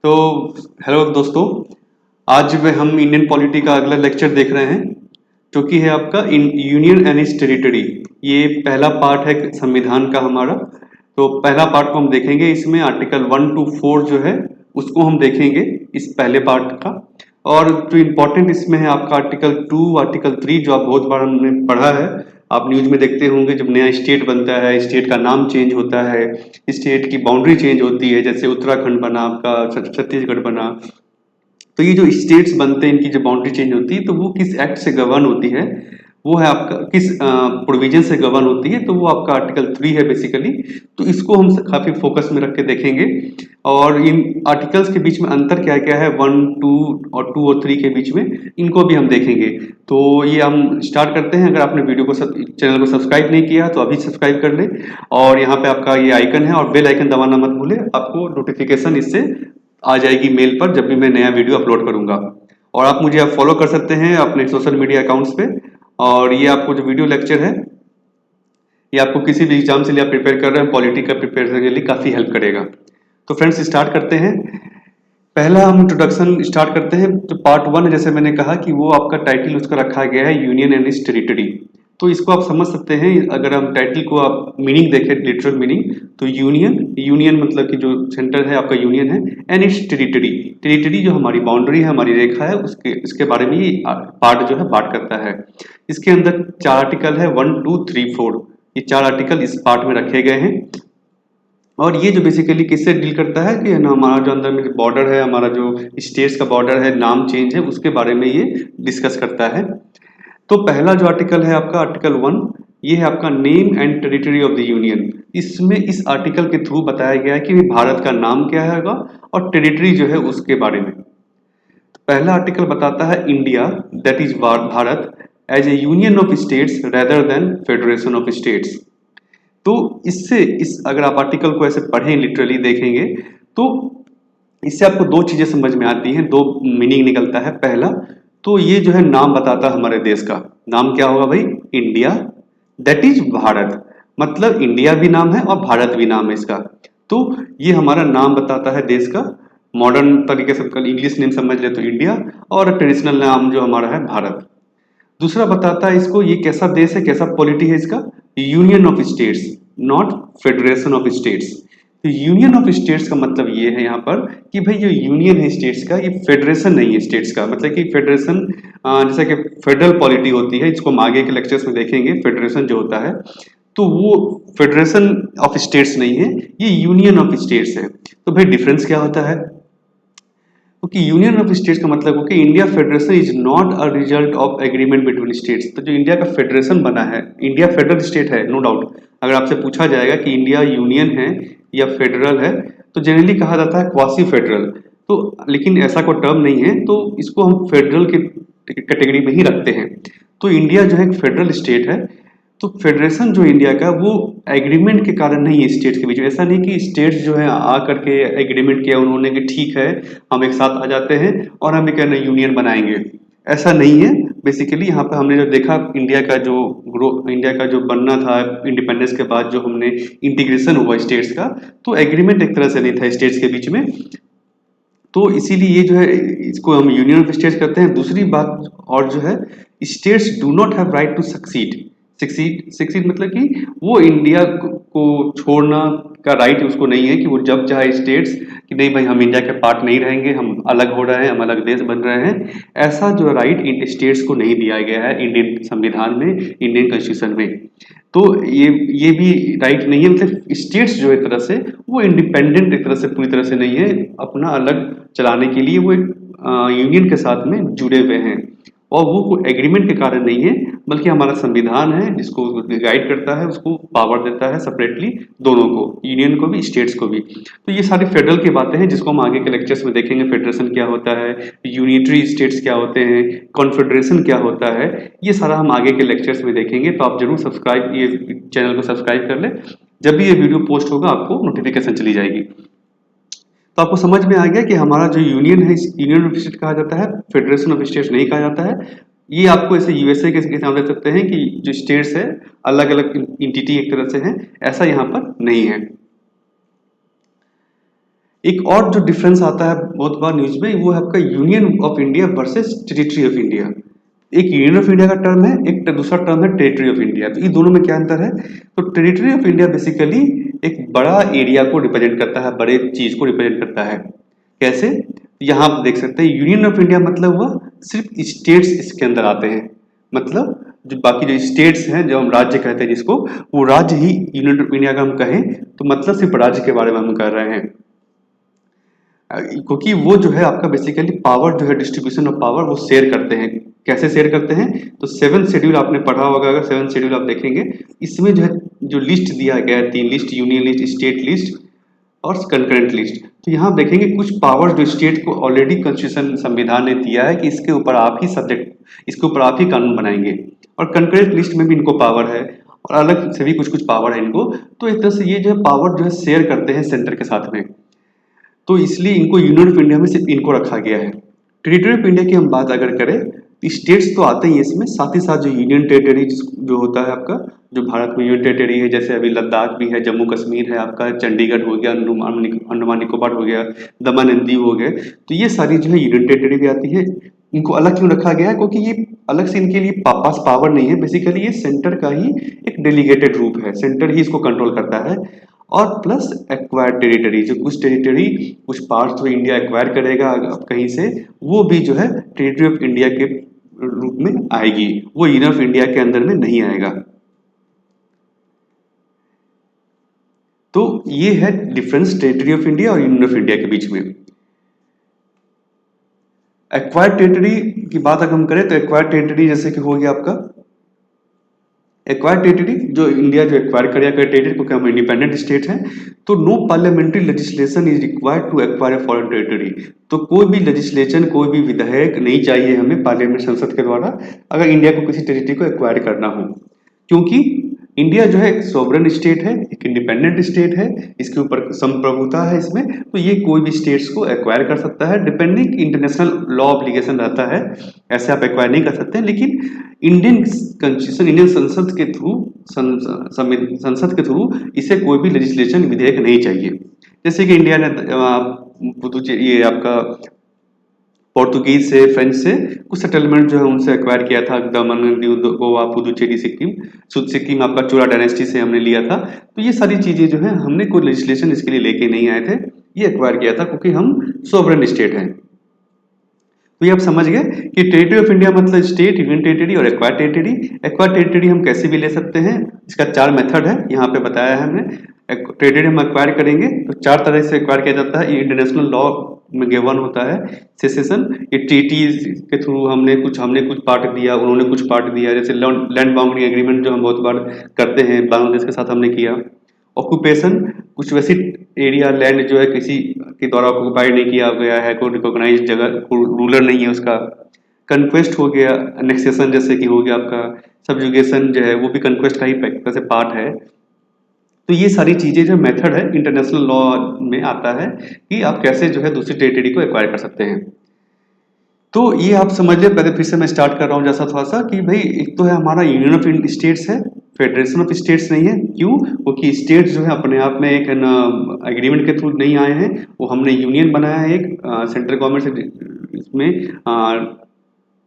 तो हेलो दोस्तों, आज हम इंडियन पॉलिटी का अगला लेक्चर देख रहे हैं जो कि है आपका यूनियन एंड इट्स टेरिटरी। ये पहला पार्ट है संविधान का हमारा। तो पहला पार्ट को हम देखेंगे, इसमें आर्टिकल 1 to 4 जो है उसको हम देखेंगे इस पहले पार्ट का। और जो इम्पोर्टेंट इसमें है आपका आर्टिकल 2, आर्टिकल 3 जो आप बहुत बार हमने पढ़ा है, आप न्यूज में देखते होंगे। जब नया स्टेट बनता है, स्टेट का नाम चेंज होता है, स्टेट की बाउंड्री चेंज होती है, जैसे उत्तराखंड बना आपका, छत्तीसगढ़ बना। तो ये जो स्टेट्स बनते हैं, इनकी जो बाउंड्री चेंज होती है तो वो किस एक्ट से गवर्न होती है, वो है आपका किस प्रोविजन से गवर्न होती है, तो वो आपका आर्टिकल 3 है बेसिकली। तो इसको हम काफी फोकस में रख के देखेंगे। और इन आर्टिकल्स के बीच में अंतर क्या क्या है, 1, 2 और 3 के बीच में, इनको भी हम देखेंगे। तो ये हम स्टार्ट करते हैं। अगर आपने वीडियो को चैनल को सब्सक्राइब नहीं किया तो अभी सब्सक्राइब कर ले। और यहाँ पे आपका ये आइकन है और बेल आइकन दबाना मत भूले, आपको नोटिफिकेशन इससे आ जाएगी मेल पर जब भी मैं नया वीडियो अपलोड करूंगा। और आप मुझे फॉलो कर सकते हैं अपने सोशल मीडिया अकाउंट्स पे। और ये आपको जो वीडियो लेक्चर है, ये आपको किसी भी एग्जाम से लिए आप प्रिपेयर कर रहे हैं, पॉलिटी का प्रिपेयर करने के लिए काफी हेल्प करेगा। तो फ्रेंड्स स्टार्ट करते हैं। पहला हम इंट्रोडक्शन स्टार्ट करते हैं। तो पार्ट 1 जैसे मैंने कहा कि वो आपका टाइटल उसका रखा गया है यूनियन एंड इट्स टेरिटरी। तो इसको आप समझ सकते हैं, अगर हम टाइटल को आप मीनिंग देखें, लिटरल मीनिंग, तो यूनियन मतलब कि जो सेंटर है आपका यूनियन है, एंड इट्स टेरिटरी। टेरिटरी जो हमारी बाउंड्री है, हमारी रेखा है, इसके बारे में ये पार्ट जो है बात करता है। इसके अंदर 4 आर्टिकल है, 1, 2, 3, 4। ये 4 आर्टिकल इस पार्ट में रखे गए हैं। और ये जो बेसिकली किससे डील करता है कि है ना, हमारा जो अंदर में बॉर्डर है, हमारा जो स्टेट्स का बॉर्डर है, नाम चेंज है, उसके बारे में ये डिस्कस करता है। तो पहला जो आर्टिकल है आपका आर्टिकल 1, ये है आपका name and territory of the union. इसमें इस आर्टिकल के थ्रू बताया गया है कि भारत का नाम क्या होगा और टेरिटरी जो है उसके बारे में। पहला आर्टिकल बताता है India, that is Bharat, as a union of states rather than federation of states. तो इससे इस अगर आप आर्टिकल को ऐसे पढ़ें, लिटरली देखेंगे, तो इससे आपको दो चीजें समझ में आती हैं, दो मीनिंग निकलता है। पहला तो ये जो है नाम बताता है हमारे देश का। नाम क्या होगा भाई? India, that is Bharat. मतलब इंडिया भी नाम है और भारत भी नाम है इसका। तो ये हमारा नाम बताता है देश का। मॉडर्न तरीके से इंग्लिश नेम समझ ले तो इंडिया, और ट्रेडिशनल नाम जो हमारा है भारत। दूसरा बताता है इसको ये कैसा देश है, कैसा पॉलिटी है इसका, union of states, not federation of states. तो यूनियन ऑफ स्टेट्स का मतलब ये है यहाँ पर कि भाई जो यूनियन है स्टेट्स का, ये फेडरेशन नहीं है स्टेट्स का। मतलब कि फेडरेशन जैसा कि फेडरल पॉलिटी होती है, इसको हम आगे के लेक्चर्स में देखेंगे। फेडरेशन जो होता है तो वो फेडरेशन ऑफ स्टेट्स नहीं है, ये यूनियन ऑफ स्टेट्स है। तो भाई डिफरेंस क्या होता है? क्योंकि यूनियन ऑफ स्टेट्स का मतलब हो कि India federation is not a result of agreement between states. तो जो इंडिया का फेडरेशन बना है, इंडिया फेडरल स्टेट है, नो डाउट। अगर आपसे पूछा जाएगा कि इंडिया यूनियन है या फेडरल है, तो जनरली कहा जाता है क्वासी फेडरल। तो लेकिन ऐसा कोई टर्म नहीं है, तो इसको हम फेडरल के कैटेगरी में ही रखते हैं। तो इंडिया जो है एक फेडरल स्टेट है। तो फेडरेशन जो इंडिया का, वो एग्रीमेंट के कारण नहीं है स्टेट्स के बीच में। ऐसा नहीं कि स्टेट्स जो है आ करके एग्रीमेंट किया उन्होंने कि ठीक है हम एक साथ आ जाते हैं और हम एक यूनियन बनाएंगे। ऐसा नहीं है। बेसिकली यहाँ पे हमने जो देखा, इंडिया का जो बनना था इंडिपेंडेंस के बाद, जो हमने इंटीग्रेशन हुआ स्टेट्स का, तो एग्रीमेंट एक तरह से नहीं था स्टेट्स के बीच में। तो इसीलिए ये जो है इसको हम यूनियन ऑफ स्टेट्स कहते हैं। दूसरी बात और जो है, states do not have right to secede. Secede मतलब कि वो इंडिया को छोड़ना का राइट उसको नहीं है कि वो जब चाहे स्टेट्स कि नहीं भाई हम इंडिया के पार्ट नहीं रहेंगे, हम अलग हो रहे हैं, हम अलग देश बन रहे हैं। ऐसा जो राइट इन स्टेट्स को नहीं दिया गया है इंडियन संविधान में, इंडियन कॉन्स्टिट्यूशन में। तो ये भी राइट नहीं है। मतलब स्टेट्स जो एक तरह से वो इंडिपेंडेंट एक तरह से पूरी तरह से नहीं है, अपना अलग चलाने के लिए वो एक यूनियन के साथ में जुड़े हुए हैं। और वो कोई एग्रीमेंट के कारण नहीं है, बल्कि हमारा संविधान है जिसको गाइड करता है, उसको पावर देता है सेपरेटली, दोनों को, यूनियन को भी स्टेट्स को भी। तो ये सारी फेडरल की बातें हैं जिसको हम आगे के लेक्चर्स में देखेंगे। फेडरेशन क्या होता है, यूनिटरी स्टेट्स क्या होते हैं, कॉन्फेडरेशन क्या होता है, ये सारा हम आगे के लेक्चर्स में देखेंगे। तो आप जरूर ये चैनल को सब्सक्राइब कर ले। जब भी ये वीडियो पोस्ट होगा आपको नोटिफिकेशन चली जाएगी। तो आपको समझ में आ गया कि हमारा जो यूनियन है, यूनियन ऑफ स्टेट कहा जाता है, फेडरेशन ऑफ स्टेट्स नहीं कहा जाता है। ये आपको ऐसे यूएसए के हिसाब दे सकते हैं कि जो स्टेट्स है अलग अलग इंटिटी एक तरह से है, ऐसा यहाँ पर नहीं है। एक और जो डिफरेंस आता है बहुत बार न्यूज में, वो है आपका union of India versus territory of India. एक यूनियन ऑफ इंडिया का टर्म है, एक दूसरा टर्म है टेरिटरी ऑफ इंडिया। तो इन दोनों में क्या अंतर है? तो टेरिटरी ऑफ इंडिया बेसिकली एक बड़ा एरिया को रिप्रेजेंट करता है, बड़े चीज को रिप्रेजेंट करता है। कैसे? यहाँ आप देख सकते हैं, यूनियन ऑफ इंडिया मतलब वह सिर्फ स्टेट्स इसके अंदर आते हैं। मतलब जो बाकी जो स्टेट्स हैं, जो हम राज्य कहते हैं जिसको, वो राज्य ही यूनियन ऑफ इंडिया का हम कहें तो मतलब सिर्फ राज्य के बारे में हम कर रहे हैं। क्योंकि वो जो है आपका बेसिकली पावर जो है, डिस्ट्रीब्यूशन ऑफ पावर वो शेयर करते हैं। कैसे शेयर करते हैं? तो 7 शेड्यूल आपने पढ़ा होगा, अगर 7 शेड्यूल आप देखेंगे, इसमें जो है जो लिस्ट दिया गया है, 3 list, union list, state list और कंकरेंट लिस्ट। तो यहाँ आप देखेंगे कुछ पावर जो स्टेट को ऑलरेडी कॉन्स्टिट्यूशन संविधान ने दिया है कि इसके ऊपर आप ही सब्जेक्ट, इसके ऊपर आप ही कानून बनाएंगे। और कंकरेंट लिस्ट में भी इनको पावर है और अलग से भी कुछ कुछ पावर है इनको। तो एक तरह से ये जो है पावर जो है शेयर करते हैं सेंटर के साथ में। तो इसलिए इनको यूनियन ऑफ इंडिया में सिर्फ इनको रखा गया है। टेरिटरी ऑफ इंडिया की हम बात अगर करें तो स्टेट्स तो आते ही इसमें, साथ ही साथ जो यूनियन टेरिटरी जो होता है आपका, जो भारत में यूनियन टेरिटरी है, जैसे अभी लद्दाख भी है, जम्मू कश्मीर है आपका, चंडीगढ़ हो गया, अंडमान निकोबार हो गया, दमन एंड दीव हो गए। तो ये सारी जो है यूनियन टेरिटरी भी आती है। इनको अलग क्यों रखा गया है? क्योंकि ये अलग से इनके लिए पास पावर नहीं है, बेसिकली ये सेंटर का ही एक डेलीगेटेड रूप है, सेंटर ही इसको कंट्रोल करता है। और प्लस एक्वायर्ड टेरिटरी, जो कुछ टेरिटरी, कुछ पार्ट्स जो इंडिया एक्वायर करेगा कहीं से, वो भी जो है टेरिटरी ऑफ इंडिया के रूप में आएगी, वो यूनियन ऑफ इंडिया के अंदर में नहीं आएगा। तो ये है डिफरेंस टेरिटरी ऑफ इंडिया और यूनियन ऑफ इंडिया के बीच में। एक्वायर्ड टेरिटरी की बात अगर हम करें तो एक्वायर्ड टेरिटरी जैसे कि हो गया आपका एक्वायर टेरिटरी, जो इंडिया जो एक्वायर करेगा टेरिटरी, क्योंकि हम इंडिपेंडेंट स्टेट हैं, तो no parliamentary legislation is required to acquire a foreign territory. तो कोई भी लेजिस्लेशन, कोई भी विधेयक नहीं चाहिए हमें पार्लियामेंट, संसद के द्वारा, अगर इंडिया को किसी टेरिटरी को एक्वायर करना हो। क्योंकि इंडिया जो है एक सोवरेन स्टेट है, एक इंडिपेंडेंट स्टेट है, इसके ऊपर संप्रभुता है इसमें, तो ये कोई भी स्टेट्स को एक्वायर कर सकता है, डिपेंडिंग इंटरनेशनल लॉ ऑब्लिगेशन रहता है, ऐसे आप एक्वायर नहीं कर सकते। लेकिन इंडियन कॉन्स्टिट्यूशन, इंडियन संसद के थ्रू, संसद के थ्रू इसे कोई भी लेजिस्लेशन, विधेयक नहीं चाहिए। जैसे कि इंडिया ने पुदुचेरी, ये आपका पोर्तुगीज से, फ्रेंच से कुछ सेटलमेंट जो है उनसे एक्वायर किया था, दमन, दीव, गोवा, पुदुचेरी, सिक्किम। सिक्किम आपका चोला डायनेस्टी से हमने लिया था। तो ये सारी चीजें जो है हमने कोई लेजिस्लेशन इसके लिए लेके नहीं आए थे, ये एक्वायर किया था क्योंकि हम सोवरेन स्टेट हैं। तो ये आप समझ गए कि टेरिटरी ऑफ इंडिया मतलब स्टेट, यूनियन टेरिटरी और एक्वायर टेरिटरी। एक्वायर टेरिटरी हम कैसे भी ले सकते हैं, इसका 4 मेथड है, यहाँ पे बताया है हमने। टेरिटरी हम एक्वायर करेंगे तो 4 तरह से एक्वायर किया जाता है। ये इंटरनेशनल लॉ में गिवन होता है सेसेशन, ये ट्रीटी के थ्रू हमने कुछ पार्ट दिया, उन्होंने कुछ पार्ट दिया। जैसे लैंड बाउंड्री एग्रीमेंट जो हम बहुत बार करते हैं, बांग्लादेश के साथ हमने किया। ऑक्यूपेशन, कुछ वैसी एरिया, लैंड जो है किसी के द्वारा ऑक्यूपाइड नहीं किया गया है, कोई रिकॉग्नाइज जगह, कोई रूलर नहीं है उसका। कन्क्वेस्ट हो गया, एनेक्सेशन जैसे कि हो गया आपका। सब्जुगेशन जो है वो भी कन्क्वेस्ट का ही वैसे पार्ट है। तो ये सारी चीजें जो मेथड है इंटरनेशनल लॉ में आता है कि आप कैसे जो है दूसरी टेरिटरी को एक्वायर कर सकते हैं। तो ये आप समझ लिया। पहले फिर से मैं स्टार्ट कर रहा हूँ जैसा थोड़ा सा कि भाई एक तो है हमारा यूनियन ऑफ स्टेट्स है, फेडरेशन ऑफ स्टेट्स नहीं है। क्यों? क्योंकि स्टेट्स जो है अपने आप में एक एग्रीमेंट के थ्रू नहीं आए हैं, वो हमने यूनियन बनाया है एक, सेंट्रल गवर्नमेंट से इसमें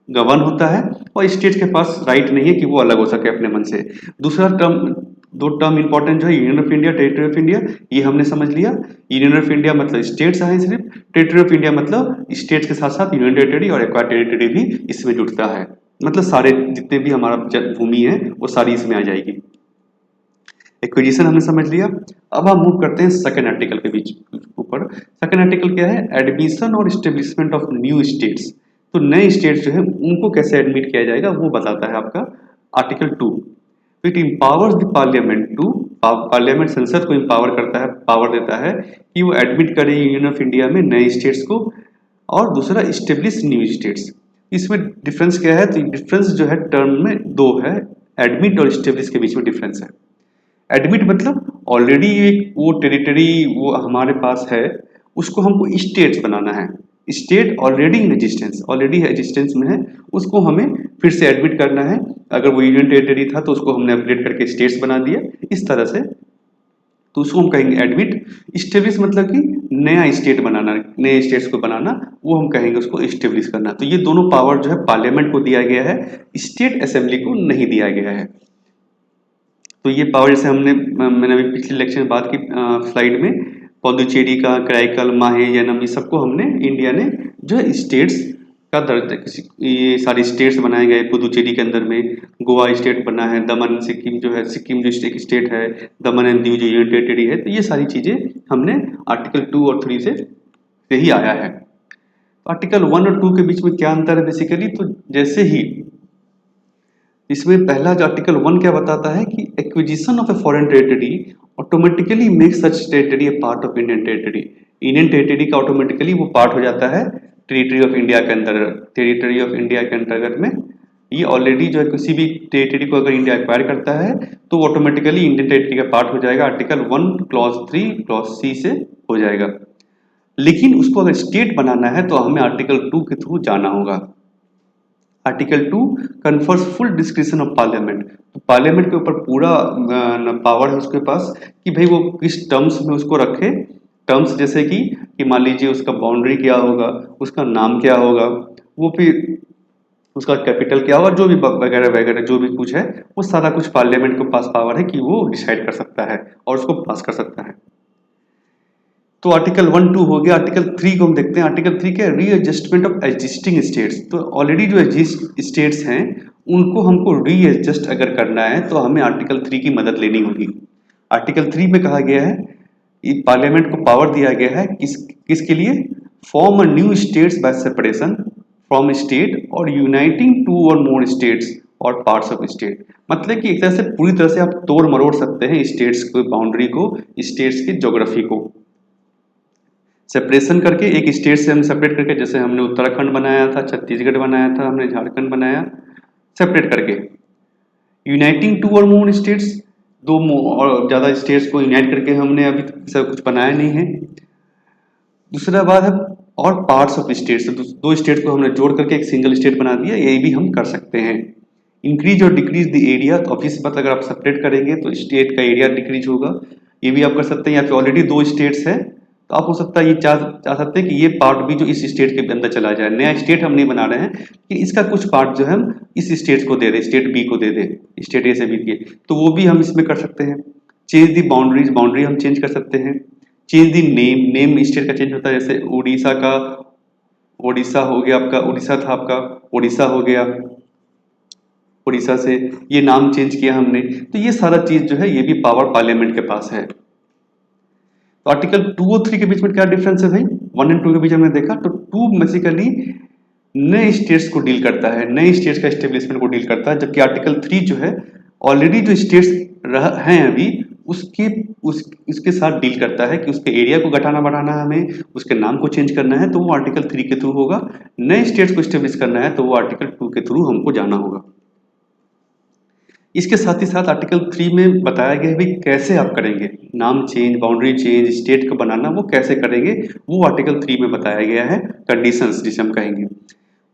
गवर्न होता है, और स्टेट्स के पास राइट नहीं है कि वो अलग हो सके अपने मन से। दूसरा टर्म, 2 टर्म इंपॉर्टेंट जो है, union of India, territory of India, ये हमने समझ लिया। यूनियन ऑफ इंडिया मतलब स्टेट्स आए सिर्फ, टेरिटरी ऑफ इंडिया मतलब स्टेट्स के साथ साथ यूनियन टेरिटरी और एक्वायर टेरिटरी भी इसमें जुड़ता है। मतलब सारे जितने भी हमारा भूमि है वो सारी इसमें आ जाएगी। एक्विजिशन हमने समझ लिया। अब हम मूव करते हैं सेकंड आर्टिकल के बीच ऊपर। सेकंड आर्टिकल क्या है? एडमिशन और स्टेब्लिशमेंट ऑफ न्यू स्टेट्स। तो नए स्टेट्स जो है उनको कैसे एडमिट किया जाएगा वो बताता है आपका article 2। It empowers the parliament to, parliament संसद को इम्पावर करता है, पावर देता है कि वो एडमिट करे यूनियन ऑफ इंडिया में नए स्टेट्स को। और दूसरा स्टेब्लिश न्यू स्टेट्स। इसमें डिफरेंस क्या है? तो डिफरेंस जो है टर्म में 2 है, एडमिट और स्टेब्लिश के बीच में डिफरेंस है। एडमिट मतलब ऑलरेडी एक वो टेरिटरी वो हमारे पास है, उसको हमको स्टेट्स बनाना है। State already in existence, already existence में है, उसको हमें फिर से एडमिट करना है। अगर वो यूनियन टेरिटरी था तो उसको हमने अपडेट करके स्टेट्स बना दिया, इस तरह से। तो उसको हम कहेंगे एडमिट। इस्टेब्लिश मतलब कि नया स्टेट बनाना, नए स्टेट्स को बनाना, वो हम कहेंगे उसको इस्टेब्लिश करना। तो ये दोनों पावर जो है पार्लियामेंट को दिया गया है, स्टेट असेंबली को नहीं दिया गया है। तो ये पावर जैसे मैंने अभी पिछले लेक्चर में बात की स्लाइड में, पौडुचेरी का, कराईकल, माहे, यानम, ये सबको हमने इंडिया ने जो है स्टेट्स का दर्जा, ये सारे स्टेट्स बनाए गए। पुदुचेरी के अंदर में गोवा स्टेट बना है, दमन सिक्किम जो है, सिक्किम जो स्टेट है, दमन एंड दीव जो यूनियन टेरिटरी है। तो ये सारी चीजें हमने आर्टिकल 2 और 3 से ही आया है। आर्टिकल 1 और 2 के बीच में क्या अंतर है बेसिकली, तो जैसे ही इसमें पहला जो आर्टिकल 1 क्या बताता है कि acquisition of A foreign territory automatically makes such territory A part of Indian territory. Indian territory का ऑटोमेटिकली वो पार्ट हो जाता है टेरिटरी ऑफ इंडिया के अंदर, टेरिटरी ऑफ इंडिया के अंतर्गत में। ये ऑलरेडी जो है किसी भी टेरिटरी को अगर इंडिया एक्वायर करता है तो ऑटोमेटिकली इंडियन टेरिटरी का पार्ट हो जाएगा, आर्टिकल 1 क्लॉज 3 क्लॉज सी से हो जाएगा। लेकिन उसको अगर स्टेट बनाना है तो हमें आर्टिकल 2 के थ्रू जाना होगा। Article 2 confers full description of parliament. तो पार्लियामेंट के ऊपर पूरा पावर है उसके पास कि भाई वो किस टर्म्स में उसको रखे। टर्म्स जैसे कि मान लीजिए उसका बाउंड्री क्या होगा, उसका नाम क्या होगा, वो फिर उसका कैपिटल क्या होगा, जो भी वगैरह वगैरह जो भी कुछ है, वो सारा कुछ पार्लियामेंट के पास पावर है कि वो डिसाइड कर सकता है और उसको पास कर सकता है। तो आर्टिकल 1 2 हो गया। आर्टिकल 3 को हम देखते हैं। आर्टिकल 3 क्या, रीएडजस्टमेंट ऑफ एग्जिस्टिंग स्टेट्स। तो ऑलरेडी जो एग्जिस्ट स्टेट्स हैं उनको हमको रीएडजस्ट अगर करना है तो हमें आर्टिकल 3 की मदद लेनी होगी। आर्टिकल 3 में कहा गया है कि पार्लियामेंट को पावर दिया गया है किसके लिए, form a new states bye separation from state और यूनाइटिंग टू और मोर स्टेट्स और पार्ट्स ऑफ स्टेट। मतलब कि एक तरह से पूरी तरह से आप तोड़ मरोड़ सकते हैं स्टेट्स को, बाउंड्री को, स्टेट्स की ज्योग्राफी को सेपरेशन करके। एक स्टेट से हम सेपरेट करके, जैसे हमने उत्तराखंड बनाया था, छत्तीसगढ़ बनाया था, हमने झारखंड बनाया, सेपरेट करके। यूनाइटिंग टू और मोर स्टेट्स, दो और ज्यादा स्टेट्स को यूनाइट करके हमने अभी सब कुछ बनाया नहीं है। दूसरा बात है और पार्ट्स ऑफ स्टेट्स, दो स्टेट को हमने जोड़ करके एक सिंगल स्टेट बना दिया, ये भी हम कर सकते हैं। इंक्रीज और डिक्रीज द एरिया, तो ऑब्वियस बात अगर आप सेपरेट करेंगे तो स्टेट का एरिया डिक्रीज होगा, ये भी आप कर सकते हैं। या फिर ऑलरेडी दो स्टेट्स है तो आप हो सकता है ये चाह सकते हैं कि ये पार्ट भी जो इस स्टेट के अंदर चला जाए। नया स्टेट हम नहीं बना रहे हैं कि इसका कुछ पार्ट जो है हम इस स्टेट को दे दें, स्टेट बी को दे दें, स्टेट ए से बी के, तो वो भी हम इसमें कर सकते हैं। चेंज दी बाउंड्रीज, बाउंड्री हम चेंज कर सकते हैं। Change the name, name state का चेंज होता है, जैसे उड़ीसा का ओडिशा हो गया आपका, उड़ीसा था आपका उड़ीसा हो गया, उड़ीसा से ये नाम चेंज किया हमने। तो ये सारा चीज जो है ये भी पावर पार्लियामेंट के पास है। तो आर्टिकल 2 और 3 के बीच में क्या डिफरेंस है भाई, 1 एंड 2 के बीच हमने देखा। तो 2 बेसिकली नए स्टेट्स को डील करता है, नए स्टेट्स का एस्टेब्लिशमेंट को डील करता है, जबकि आर्टिकल 3 जो है ऑलरेडी जो स्टेट्स हैं अभी उसके साथ डील करता है कि उसके एरिया को घटाना बढ़ाना है, हमें उसके नाम को चेंज करना है तो वो आर्टिकल 3 के थ्रू होगा। नए स्टेट्स को एस्टेब्लिश करना है तो वो आर्टिकल 2 के थ्रू हमको जाना होगा। इसके साथ ही साथ आर्टिकल 3 में बताया गया है भी कैसे आप करेंगे नाम चेंज, बाउंड्री चेंज, स्टेट को बनाना, वो कैसे करेंगे वो आर्टिकल 3 में बताया गया है। कंडीशंस जिसे हम कहेंगे,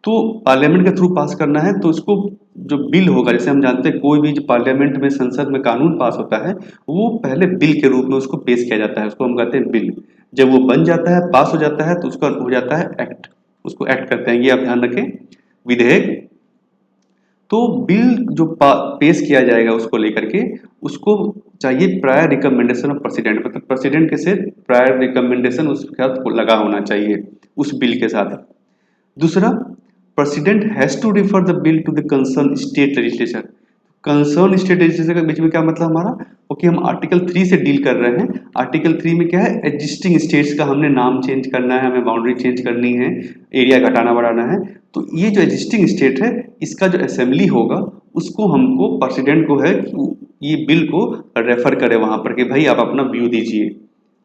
तो पार्लियामेंट के थ्रू पास करना है तो उसको जो बिल होगा, जैसे हम जानते हैं कोई भी जो पार्लियामेंट में संसद में कानून पास होता है वो पहले बिल के रूप में उसको पेश किया जाता है, उसको हम कहते हैं बिल। जब वो बन जाता है, पास हो जाता है, तो उसका हो जाता है एक्ट, उसको एक्ट कहते हैं। ये आप ध्यान रखें, विधेयक। तो बिल जो पेश किया जाएगा उसको लेकर के उसको चाहिए प्रायर रिकमेंडेशन ऑफ प्रेसिडेंट, मतलब प्रेसिडेंट के से प्रायर रिकमेंडेशन उसके साथ लगा होना चाहिए उस बिल के साथ। दूसरा, president has to refer the bill to the concern state legislature. Concern state legislature के बीच में क्या मतलब हमारा, ओके हम आर्टिकल 3 से डील कर रहे हैं। आर्टिकल 3 में क्या है, एग्जिस्टिंग स्टेट्स का हमने नाम चेंज करना है, हमें बाउंड्री चेंज करनी है, एरिया घटाना बढ़ाना है। तो ये जो एग्जिस्टिंग स्टेट है इसका जो असेंबली होगा उसको हमको प्रेसिडेंट को है कि ये बिल को रेफर करे वहां पर कि भाई आप अपना व्यू दीजिए,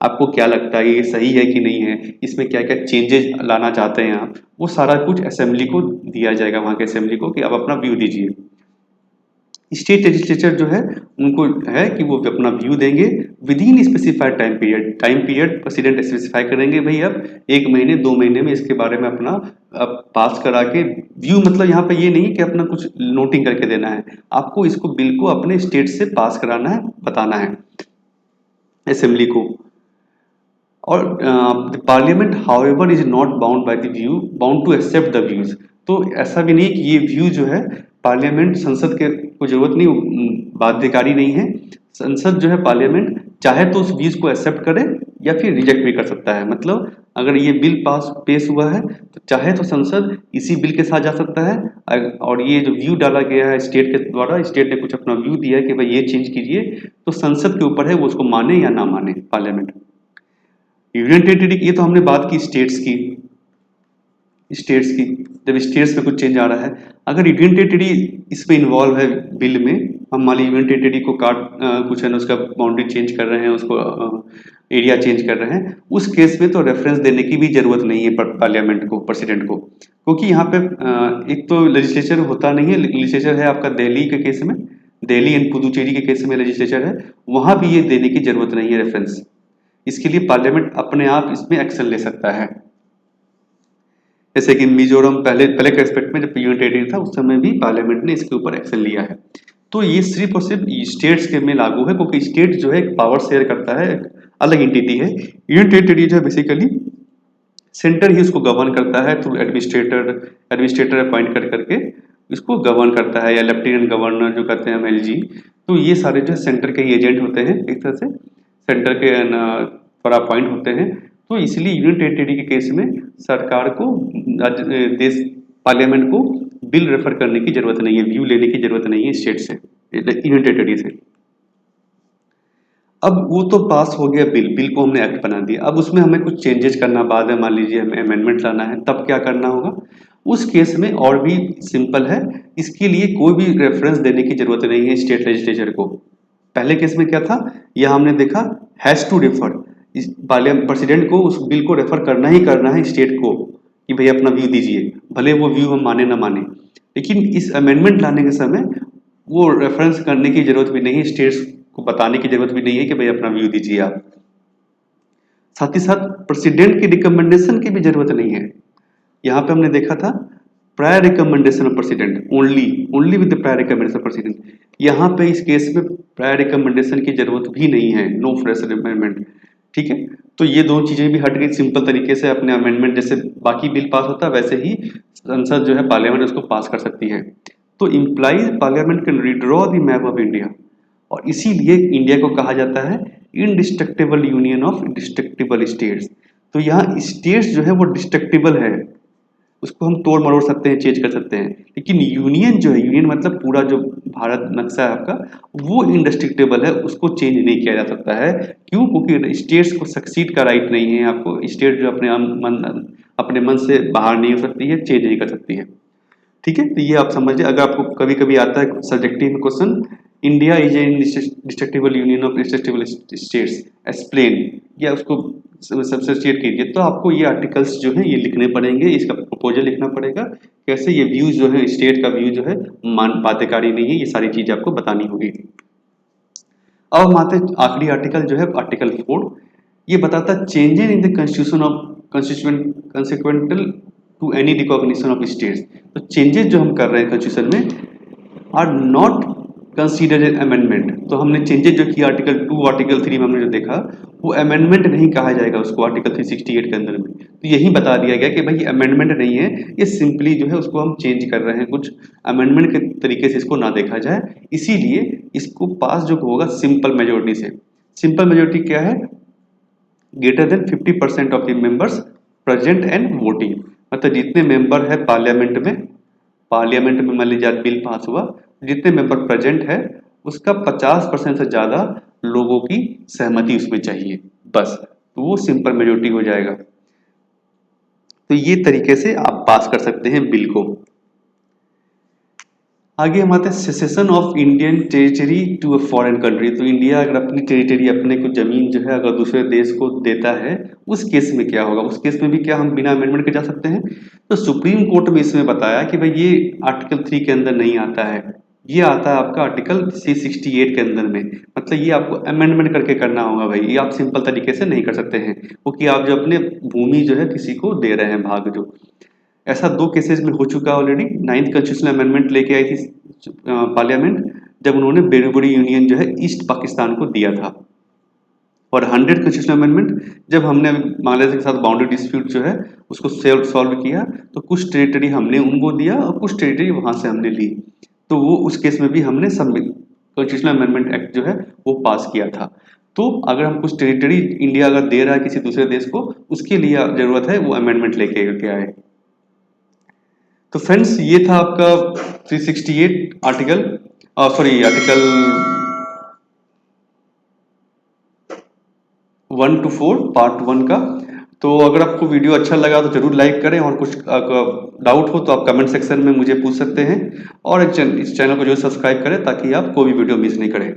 आपको क्या लगता है ये सही है कि नहीं है, इसमें क्या क्या चेंजेस लाना चाहते हैं आप, वो सारा कुछ असेंबली को दिया जाएगा, वहां के असेंबली को कि आप अपना व्यू दीजिए। स्टेट लेजिस्लेचर जो है उनको है कि वो अपना व्यू देंगे with in specified time period. Time period president specify करेंगे, भाई अब 1 महीने 2 महीने में इसके बारे में अपना पास करा के व्यू, मतलब यहाँ पे ये नहीं कि अपना कुछ नोटिंग करके देना है, आपको इसको बिल को अपने स्टेट से पास कराना है, बताना है। असेंबली को। और parliament however is not bound by the view bound to accept the views. तो ऐसा भी नहीं कि ये व्यू जो है पार्लियामेंट संसद के को जरूरत नहीं, बाध्यकारी नहीं है। संसद जो है पार्लियामेंट चाहे तो उस व्यूज को एक्सेप्ट करे या फिर रिजेक्ट भी कर सकता है। मतलब अगर ये बिल पास पेश हुआ है तो चाहे तो संसद इसी बिल के साथ जा सकता है, और ये जो व्यू डाला गया है स्टेट के द्वारा, स्टेट ने कुछ अपना व्यू दिया है कि भाई ये चेंज कीजिए, तो संसद के ऊपर है वो उसको माने या ना माने पार्लियामेंट। यूनियन टेरिटरी, ये तो हमने बात की स्टेट्स की। स्टेट्स की जब स्टेट्स में कुछ चेंज आ रहा है, अगर यूनियन टेरिटरी इसमें इन्वॉल्व है बिल में, हम मान लीजिए यूनियन टेरिटरी को कुछ है ना उसका बाउंड्री चेंज कर रहे हैं, उसको एरिया चेंज कर रहे हैं, उस केस में तो रेफरेंस देने की भी जरूरत नहीं है पार्लियामेंट को, प्रेसिडेंट को, क्योंकि यहाँ पे एक तो लेजिस्लेचर होता नहीं है। लेजिस्लेचर है आपका दिल्ली के केस में, दिल्ली एंड पुदुचेरी के केस में लेजिस्लेचर है, वहां भी ये देने की जरूरत नहीं है रेफरेंस। इसके लिए पार्लियामेंट अपने आप इसमें एक्शन ले सकता है। जैसे कि मिजोरम पहले पहले के एस्पेक्ट में जब यूनियन टेरिटरी था उस समय भी पार्लियामेंट ने इसके ऊपर एक्शन लिया है। तो ये सिर्फ और सिर्फ स्टेट्स के में लागू है, क्योंकि स्टेट जो है पावर शेयर करता है, एक अलग एंटिटी है। यूनियन टेरिटरी जो है बेसिकली सेंटर ही उसको गवर्न करता है थ्रू एडमिनिस्ट्रेटर, एडमिनिस्ट्रेटर अपॉइंट कर करके इसको गवर्न करता है, या लेफ्टिनेंट गवर्नर जो कहते हैं एमएलजी। तो ये सारे जो सेंटर के एजेंट होते हैं एक तरह से, सेंटर के पर अपॉइंट होते हैं। तो इसलिए यूनियन टेरिटरी के केस में सरकार को देश पार्लियामेंट को बिल रेफर करने की जरूरत नहीं है, व्यू लेने की जरूरत नहीं है स्टेट से, यूनियन टेरिटरी से। अब वो तो पास हो गया बिल, बिल को हमने एक्ट बना दिया, अब उसमें हमें कुछ चेंजेस करना बाद में, मान लीजिए हमें अमेंडमेंट लाना है, तब क्या करना होगा? उस केस में और भी सिंपल है, इसके लिए कोई भी रेफरेंस देने की जरूरत नहीं है स्टेट लेजिस्लेचर को। पहले केस में क्या था, यह हमने देखा हैज टू रेफर, प्रेसिडेंट को उस बिल को रेफर करना ही करना है स्टेट को कि भाई अपना व्यू दीजिए, भले वो व्यू हम माने ना माने। लेकिन इस अमेंडमेंट लाने के समय वो रेफरेंस करने की जरूरत भी नहीं है, स्टेट्स को बताने की जरूरत भी नहीं है कि भाई अपना व्यू दीजिए आप। साथ ही साथ प्रेसिडेंट की रिकमेंडेशन की भी जरूरत नहीं है। यहाँ पे हमने देखा था prior recommendation of president, only only with the prior recommendation of president. यहाँ पे इस केस में प्रायर रिकमेंडेशन की जरूरत भी नहीं है, नो फ्रेश अमेंडमेंट। ठीक है, तो ये दोनों चीजें भी हट गई, सिंपल तरीके से अपने अमेंडमेंट जैसे बाकी बिल पास होता है वैसे ही संसद जो है पार्लियामेंट उसको पास कर सकती है। तो implies parliament can redraw the map of India, और इसीलिए इंडिया को कहा जाता है indestructible union of destructible states. तो यहाँ स्टेट्स जो है वो डिस्ट्रक्टिबल है, उसको हम तोड़ मरोड़ सकते हैं, चेंज कर सकते हैं, लेकिन यूनियन जो है, यूनियन मतलब पूरा जो भारत नक्शा है आपका, वो इनडिस्ट्रक्टिबल है, उसको चेंज नहीं किया जा सकता है। क्यों? क्योंकि स्टेट्स को सक्सीड का राइट नहीं है, आपको स्टेट जो अपने मन से बाहर नहीं हो सकती है, चेंज नहीं कर सकती है। ठीक है, तो ये आप समझिए। अगर आपको कभी कभी आता है सब्जेक्टिव में question, India is a destructible union of destructible states, explain, या उसको सब्सिट्यूट कीजिए, तो आपको ये आर्टिकल्स जो है ये लिखने पड़ेंगे, इसका प्रपोजल लिखना पड़ेगा, कैसे ये व्यू जो है स्टेट का व्यू जो है मान बाध्यकारी नहीं है, ये सारी चीज आपको बतानी होगी। अब हम आते हैं आखिरी आर्टिकल जो है आर्टिकल 4, ये बताता है changes in the constitution of consequential to any recognition of states. तो चेंजेस जो हम कर रहे हैं कॉन्स्टिट्यूशन में are not consider an amendment. तो हमने चेंजेस जो किया आर्टिकल 2 आर्टिकल 3 में हमने जो देखा, वो अमेंडमेंट नहीं कहा जाएगा उसको आर्टिकल 368 के अंदर में। तो यही बता दिया गया कि भाई अमेंडमेंट नहीं है, ये सिंपली जो है उसको हम चेंज कर रहे हैं, कुछ अमेंडमेंट के तरीके से इसको ना देखा जाए, इसीलिए इसको पास जो होगा सिंपल मेजोरिटी से। सिंपल मेजोरिटी क्या है? Greater than 50% of the members present and voting. मतलब जितने मेंबर है पार्लियामेंट में मान लीजिए बिल पास हुआ, जितने मेंबर प्रेजेंट है उसका 50% से ज्यादा लोगों की सहमति उसमें चाहिए, बस, तो वो सिंपल मेजोरिटी हो जाएगा। तो ये तरीके से आप पास कर सकते हैं बिल को। आगे हम आते हैं secession of Indian territory to a foreign country. तो इंडिया अगर अपनी टेरिटरी, अपने को जमीन जो है अगर दूसरे देश को देता है, उस केस में क्या होगा? उस केस में भी क्या हम बिना अमेंडमेंट के जा सकते हैं? तो सुप्रीम कोर्ट में इसमें बताया कि भाई ये आर्टिकल 3 के अंदर नहीं आता है, ये आता है आपका आर्टिकल 368 के अंदर में। मतलब ये आपको अमेंडमेंट करके करना होगा भाई, ये आप सिंपल तरीके से नहीं कर सकते हैं, क्योंकि आप जो अपने भूमि जो है किसी को दे रहे हैं, भाग जो। ऐसा 2 केसेस में हो चुका ऑलरेडी। 9th कॉन्स्टिट्यूशनल अमेंडमेंट लेके आई थी पार्लियामेंट, जब उन्होंने बेरुबरी यूनियन जो है ईस्ट पाकिस्तान को दिया था। और 100th कॉन्स्टिट्यूशनल अमेंडमेंट, जब हमने बांग्लादेश के साथ बाउंड्री डिस्प्यूट जो है उसको सॉल्व किया, तो कुछ टेरिटरी हमने उनको दिया और कुछ टेरिटरी वहां से हमने ली। तो वो उस केस में भी हमने कॉन्स्टिट्यूशनल अमेंडमेंट एक्ट जो है वो पास किया था। तो अगर हम कुछ टेरिटरी इंडिया अगर दे रहा है किसी दूसरे देश को, उसके लिए जरूरत है वो अमेंडमेंट लेके आए। तो फ्रेंड्स, ये था आपका 368 article, sorry article 1 to 4 part 1 का। तो अगर आपको वीडियो अच्छा लगा तो जरूर लाइक करें, और कुछ डाउट हो तो आप कमेंट सेक्शन में मुझे पूछ सकते हैं, और इस चैनल को जो सब्सक्राइब करें ताकि आप कोई भी वीडियो मिस नहीं करें।